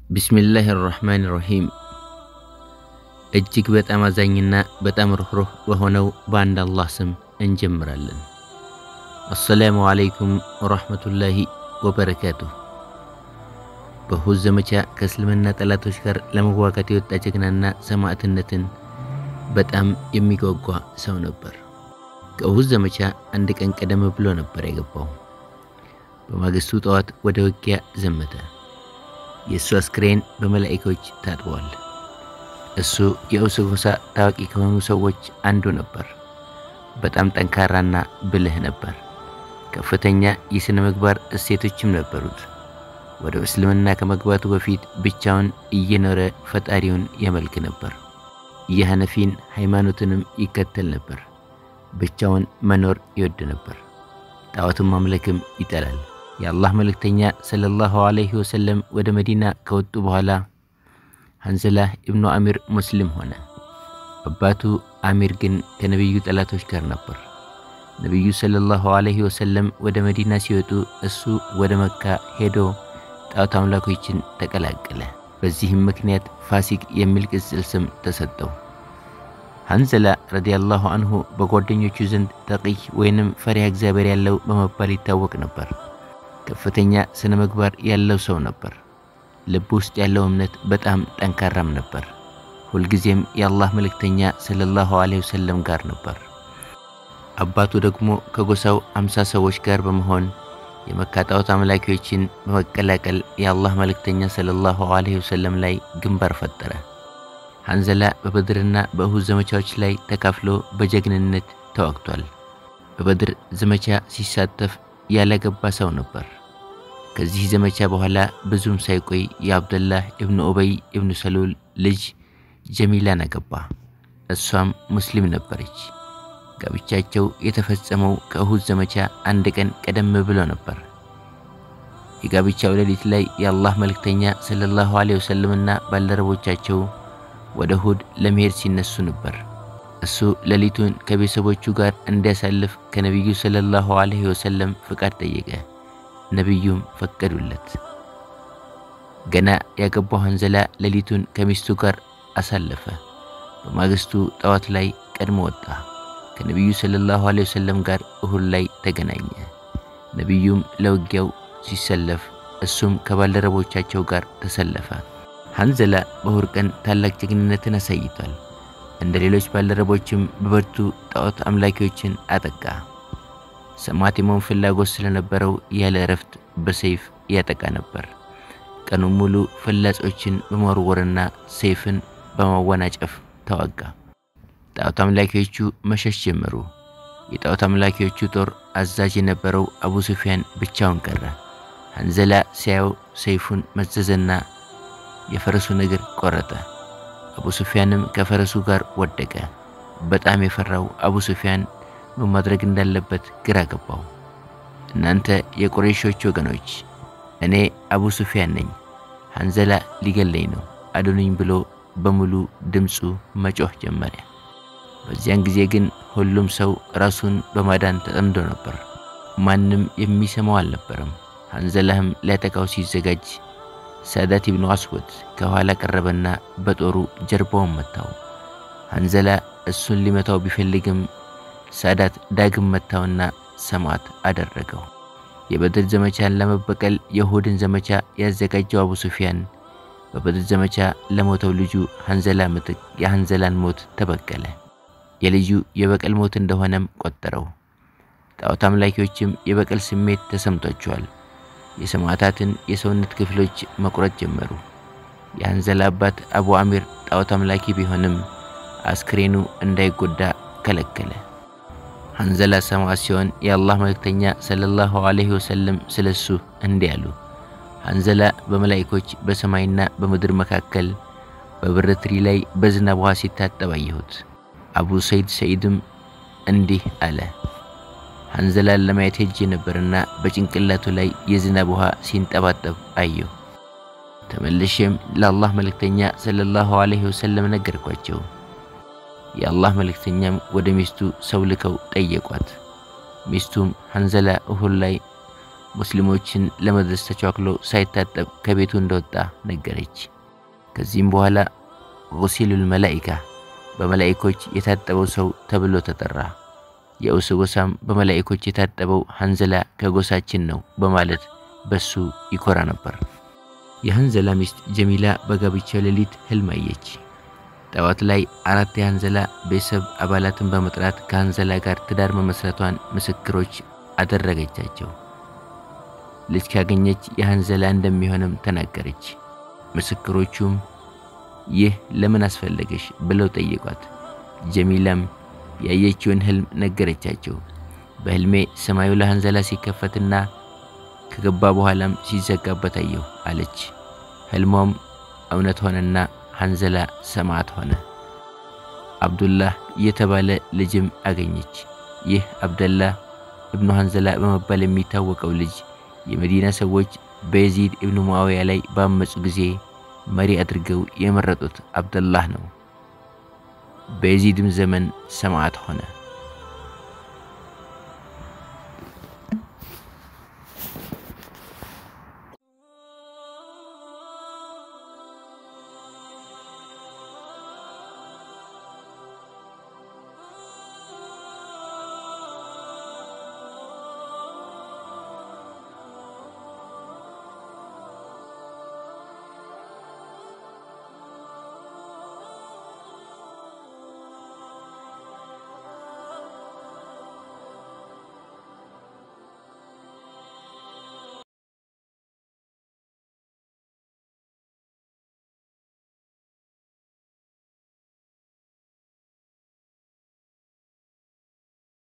ቢስሚላሂር ረህማኒር ረሂም እጅግ በጣም አዛኝና በጣም ሩህሩህ በሆነው በአንድ አላህ ስም እንጀምራለን። አሰላሙ አለይኩም ወራህመቱላሂ ወበረካቱሁ። በሁዝ ዘመቻ ከእስልምና ጠላቶች ጋር ለመዋጋት የወጣ ጀግናና ሰማዕትነትን በጣም የሚጓጓ ሰው ነበር። ከሁዝ ዘመቻ አንድ ቀን ቀደም ብሎ ነበር የገባው። በማግስቱ ጠዋት ወደ ውጊያ ዘመተ። የሱ አስክሬን በመላእክቶች ታጥቧል። እሱ የኡስ ጎሳ ታዋቂ ከሆኑ ሰዎች አንዱ ነበር። በጣም ጠንካራና ብልህ ነበር። ከፍተኛ የሥነ ምግባር እሴቶችም ነበሩት። ወደ እስልምና ከመግባቱ በፊት ብቻውን እየኖረ ፈጣሪውን ያመልክ ነበር። የሐነፊን ሃይማኖትንም ይከተል ነበር። ብቻውን መኖር ይወድ ነበር። ጣዖትን ማምለክም ይጠላል። የአላህ መልእክተኛ ሰለላሁ ዐለይሂ ወሰለም ወደ መዲና ከወጡ በኋላ ሐንዘላ ኢብኑ አሚር ሙስሊም ሆነ። አባቱ አሚር ግን ከነብዩ ጠላቶች ጋር ነበር። ነብዩ ሰለላሁ ዐለይሂ ወሰለም ወደ መዲና ሲወጡ እሱ ወደ መካ ሄዶ ጣዖት አምላኮችን ተቀላቀለ። በዚህም ምክንያት ፋሲቅ የሚል ቅጽል ስም ተሰጠው። ሐንዘላ ረዲየላሁ ዐንሁ በጓደኞቹ ዘንድ ተቂይ ወይንም ፈሪሃ እግዚአብሔር ያለው በመባል ይታወቅ ነበር። ከፍተኛ ስነ ምግባር ያለው ሰው ነበር። ልብ ውስጥ ያለው እምነት በጣም ጠንካራም ነበር። ሁልጊዜም የአላህ መልእክተኛ ሰለላሁ ዐለይሂ ወሰለም ጋር ነበር። አባቱ ደግሞ ከጎሳው 50 ሰዎች ጋር በመሆን የመካ ጣዖት አምላኪዎችን በመቀላቀል የአላህ መልእክተኛ ሰለላሁ ዐለይሂ ወሰለም ላይ ግንባር ፈጠረ። ሐንዘላ በበድርና በኡሁድ ዘመቻዎች ላይ ተካፍሎ በጀግንነት ተዋግቷል። በበድር ዘመቻ ሲሳተፍ ያላገባ ሰው ነበር። ከዚህ ዘመቻ በኋላ ብዙም ሳይቆይ የአብደላህ ኢብኑ ኡበይ ኢብኑ ሰሉል ልጅ ጀሚላን አገባ። እሷም ሙስሊም ነበረች። ጋብቻቸው የተፈጸመው ከኡሁድ ዘመቻ አንድ ቀን ቀደም ብሎ ነበር። የጋብቻው ሌሊት ላይ የአላህ መልእክተኛ ሰለላሁ ዐለይሂ ወሰለምና ባልደረቦቻቸው ወደ ኡሁድ ለመሄድ ሲነሱ ነበር። እሱ ሌሊቱን ከቤተሰቦቹ ጋር እንዲያሳልፍ ከነብዩ ሰለላሁ ዐለይሂ ወሰለም ፍቃድ ጠየቀ። ነብዩም ፈቀዱለት። ገና ያገባው ሐንዘላ ሌሊቱን ከሚስቱ ጋር አሳለፈ። በማግስቱ ጠዋት ላይ ቀድሞ ወጣ። ከነብዩ ሰለላሁ ዐለይሂ ወሰለም ጋር ኡሁድ ላይ ተገናኘ። ነብዩም ለውጊያው ሲሰለፍ እሱም ከባልደረቦቻቸው ጋር ተሰለፈ። ሐንዘላ በኡሁድ ቀን ታላቅ ጀግንነትን አሳይቷል። እንደ ሌሎች ባልደረቦችም በብርቱ ጣዖት አምላኪዎችን አጠቃ። ሰማዕት የመሆን ፍላጎት ስለነበረው ያለ እረፍት በሰይፍ ያጠቃ ነበር። ቀኑን ሙሉ ፍላጾችን በመወርወርና ሰይፍን በማወናጨፍ ተዋጋ። ጣዖት አምላኪዎቹ መሸሽ ጀመሩ። የጣዖት አምላኪዎቹ ጦር አዛዥ የነበረው አቡ ሱፊያን ብቻውን ቀረ። ሐንዘላ ሲያየው ሰይፉን መዘዘና የፈረሱን እግር ቆረጠ። አቡ ሱፊያንም ከፈረሱ ጋር ወደቀ። በጣም የፈራው አቡ ሱፊያን ምን ማድረግ እንዳለበት ግራ ገባው። እናንተ የቁረይሾች ወገኖች፣ እኔ አቡ ሱፊያን ነኝ። ሐንዘላ ሊገለኝ ነው፣ አድኑኝ ብሎ በሙሉ ድምፁ መጮህ ጀመረ። በዚያን ጊዜ ግን ሁሉም ሰው ራሱን በማዳን ተጠምዶ ነበር። ማንም የሚሰማው አልነበረም። ሐንዘላህም ሊያጠቃው ሲዘጋጅ ሳዳት ኢብኑ አስወድ ከኋላ ቀረበና በጦሩ ጀርባውን መታው። ሐንዘላ እሱን ሊመታው ቢፈልግም ሳዳት ዳግም መታውና ሰማዕት አደረገው። የበድር ዘመቻን ለመበቀል የኡሁድን ዘመቻ ያዘጋጀው አቡ ሱፊያን በበድር ዘመቻ ለሞተው ልጁ ሐንዘላ ምትክ የሐንዘላን ሞት ተበቀለ። የልጁ የበቀል ሞት እንደሆነም ቆጠረው። ጣዖት አምላኪዎችም የበቀል ስሜት ተሰምቷቸዋል። የሰማዕታትን የሰውነት ክፍሎች መቁረጥ ጀመሩ። የሐንዘላ አባት አቡ አሚር ጣዖት አምላኪ ቢሆንም አስክሬኑ እንዳይጎዳ ከለከለ። ሐንዘላ ሰማዕት ሲሆን የአላህ መልእክተኛ ሰለላሁ ዐለይሂ ወሰለም ስለሱ እንዲህ አሉ። ሐንዘላ በመላእክቶች በሰማይና በምድር መካከል በብር ትሪ ላይ በዝናብ ውሃ ሲታጠብ አየሁት። አቡ ሰዒድም እንዲህ አለ። ሐንዘላን ለማየት ሄጄ ነበርና በጭንቅላቱ ላይ የዝናብ ውሃ ሲንጠባጠብ አየሁ። ተመልሼም ለአላህ መልእክተኛ ሰለላሁ ዐለይሂ ወሰለም ነገርኳቸው። የአላህ መልእክተኛም ወደ ሚስቱ ሰው ልከው ጠየቋት። ሚስቱም ሐንዘላ ኡሁድ ላይ ሙስሊሞችን ለመድረስ ተቻክሎ ሳይታጠብ ከቤቱ እንደወጣ ነገረች። ከዚህም በኋላ ጉሲሉል መላኢካ በመላእክቶች የታጠበው ሰው ተብሎ ተጠራ። የአውስ ጎሳም በመላእክቶች የታጠበው ሐንዘላ ከጎሳችን ነው በማለት በሱ ይኮራ ነበር። የሐንዘላ ሚስት ጀሚላ በጋብቻው ሌሊት ህልም አየች። ጠዋት ላይ 4 የሐንዘላ ቤተሰብ አባላትን በመጥራት ከሐንዘላ ጋር ትዳር መመስረቷን ምስክሮች አደረገቻቸው። ልጅ ካገኘች የሐንዘላ እንደሚሆንም ተናገረች። ምስክሮቹም ይህ ለምን አስፈለገሽ ብለው ጠየቋት። ጀሚላም ያየችውን ህልም ነገረቻቸው። በህልሜ ሰማዩ ለሐንዘላ ሲከፈትና ከገባ በኋላም ሲዘጋበት አየሁ አለች። ህልሟም እውነት ሆነና ሐንዘላ ሰማዕት ሆነ። አብዱላህ የተባለ ልጅም አገኘች። ይህ አብደላህ ኢብኑ ሐንዘላ በመባል የሚታወቀው ልጅ የመዲና ሰዎች በየዚድ ኢብኑ ሙአዊያ ላይ ባመጹ ጊዜ መሪ አድርገው የመረጡት አብደላህ ነው። በየዚድም ዘመን ሰማዕት ሆነ።